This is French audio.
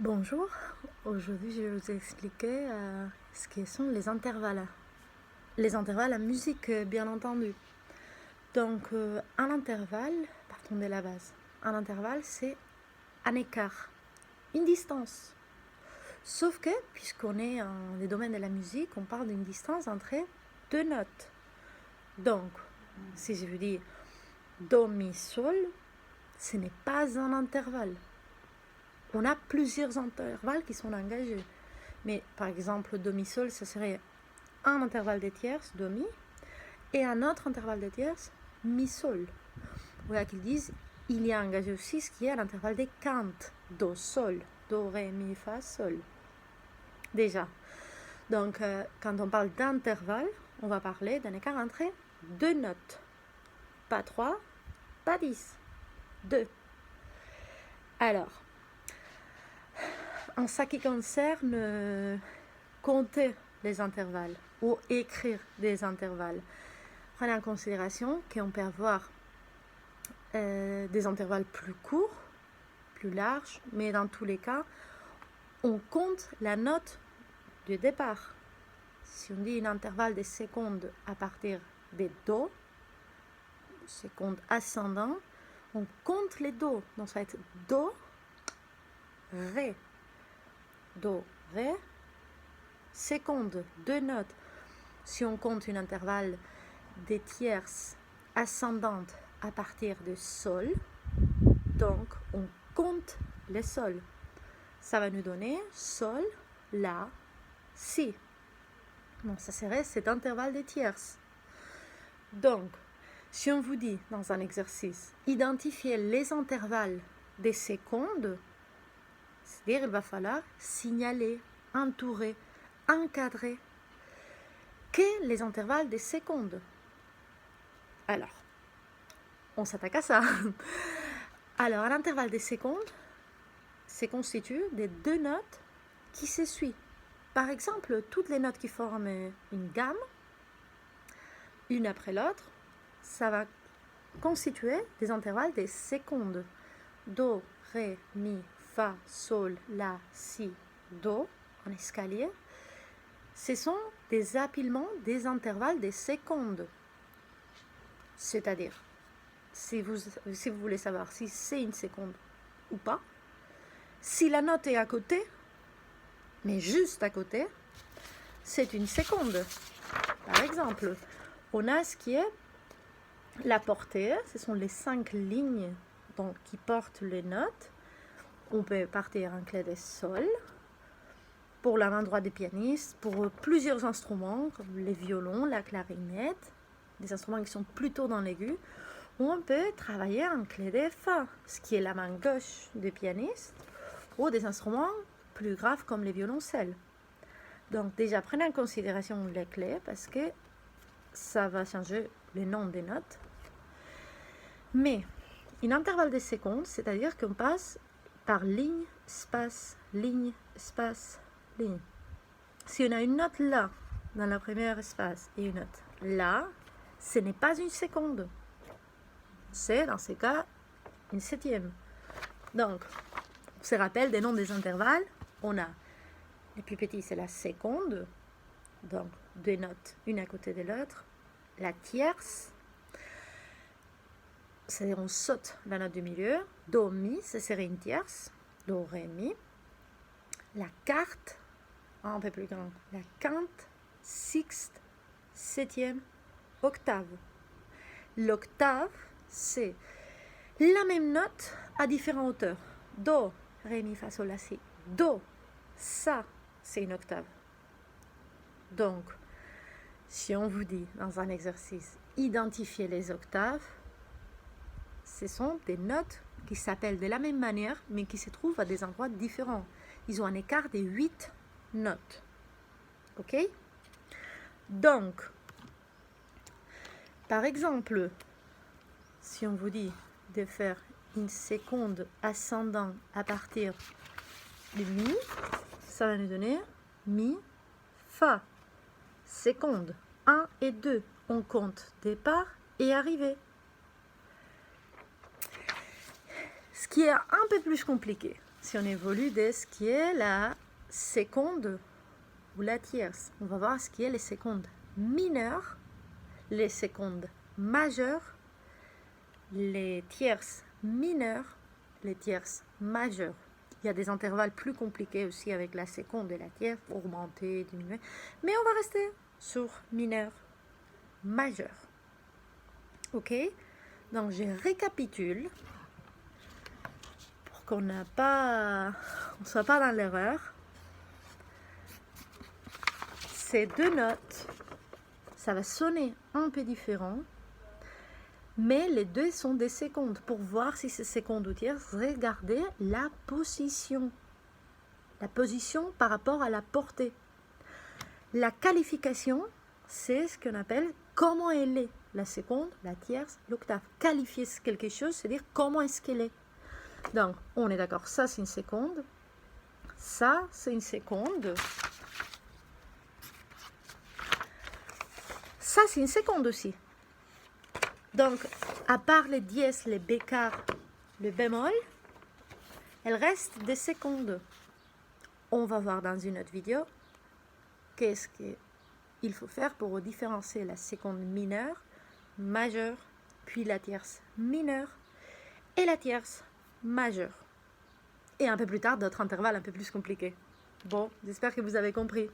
Bonjour, aujourd'hui je vais vous expliquer ce que sont les intervalles. Les intervalles à musique, bien entendu. Donc, un intervalle, partons de la base. Un intervalle, c'est un écart, une distance. Sauf que, puisqu'on est dans les domaines de la musique, on parle d'une distance entre deux notes. Donc, si je vous dis Do, Mi, Sol, ce n'est pas un intervalle. On a plusieurs intervalles qui sont engagés. Mais par exemple, Do, Mi, Sol, ce serait un intervalle de tierces, Do, Mi, et un autre intervalle de tierces, Mi, Sol. Voilà qu'ils disent, il y a engagé aussi ce qui est à l'intervalle des quintes, Do, Sol, Do, Ré, Mi, Fa, Sol. Déjà. Donc, quand on parle d'intervalle, on va parler d'un écart entre deux notes. Pas 3, pas 10, 2. Alors, en ce qui concerne compter les intervalles ou écrire des intervalles, prenez en considération qu'on peut avoir des intervalles plus courts, plus larges, mais dans tous les cas, on compte la note du départ. Si on dit un intervalle de secondes à partir des Do, seconde ascendant, on compte les Do. Donc ça va être Do, Ré, Do, Ré, seconde, deux notes. Si on compte un intervalle des tierces ascendantes à partir de Sol, donc on compte les sols. Ça va nous donner Sol, La, Si. Donc ça serait cet intervalle des tierces. Donc, si on vous dit dans un exercice, identifier les intervalles des secondes, c'est-à-dire il va falloir signaler, entourer, encadrer que les intervalles des secondes. Alors, on s'attaque à ça. Alors, un intervalle des secondes se constitue de deux notes qui se suivent. Par exemple, toutes les notes qui forment une gamme, une après l'autre, ça va constituer des intervalles des secondes. Do, Ré, Mi, Fa, Sol, La, Si, Do, en escalier. Ce sont des appilements des intervalles des secondes. C'est-à-dire, si vous voulez savoir si c'est une seconde ou pas, si la note est à côté, mais juste à côté, c'est une seconde. Par exemple, on a ce qui est la portée, ce sont les 5 lignes qui portent les notes. On peut partir en clé de Sol pour la main droite des pianistes, pour plusieurs instruments comme les violons, la clarinette, des instruments qui sont plutôt dans l'aigu. On peut travailler en clé de Fa, ce qui est la main gauche des pianistes, ou des instruments plus graves comme les violoncelles. Donc déjà, prenez en considération les clés parce que ça va changer le nom des notes. Mais un intervalle de secondes, c'est-à-dire qu'on passe par ligne, espace, ligne, espace, ligne. Si on a une note là, dans la première espace, et une note là, ce n'est pas une seconde. C'est, dans ces cas, une septième. Donc, on se rappelle des noms des intervalles. On a, les plus petits, c'est la seconde. Donc, deux notes, une à côté de l'autre. La tierce, c'est-à-dire on saute la note du milieu. Do, Mi, ce serait une tierce. Do, Ré, Mi. La quarte, un peu plus grand. La quinte, sixte, septième, octave. L'octave, c'est la même note à différentes hauteurs. Do, Ré, Mi, Fa, Sol, La, Si. Do, ça, c'est une octave. Donc, si on vous dit dans un exercice, identifier les octaves, ce sont des notes qui s'appellent de la même manière, mais qui se trouvent à des endroits différents. Ils ont un écart de 8 notes. Ok? Donc, par exemple, si on vous dit de faire une seconde ascendant à partir de Mi, ça va nous donner Mi, Fa. Seconde 1 et 2, on compte départ et arrivée. Ce qui est un peu plus compliqué, si on évolue de ce qui est la seconde ou la tierce. On va voir ce qui est les secondes mineures, les secondes majeures, les tierces mineures, les tierces majeures. Il y a des intervalles plus compliqués aussi avec la seconde et la tierce, augmenter, diminuer. Mais on va rester sur mineur, majeur. Ok? Donc je récapitule pour qu'on ne soit pas dans l'erreur. Ces deux notes, ça va sonner un peu différent, mais les deux sont des secondes. Pour voir si c'est seconde ou tierce, regardez la position par rapport à la portée. La qualification, c'est ce qu'on appelle comment elle est. La seconde, la tierce, l'octave. Qualifier quelque chose, c'est dire comment est-ce qu'elle est. Donc, on est d'accord, ça c'est une seconde, ça c'est une seconde, ça c'est une seconde aussi. Donc, à part les dièses, les bécards, le bémol, elle reste des secondes. On va voir dans une autre vidéo qu'est-ce qu'il faut faire pour différencier la seconde mineure, majeure, puis la tierce mineure et la tierce majeure. Et un peu plus tard, d'autres intervalles un peu plus compliqués. Bon, j'espère que vous avez compris.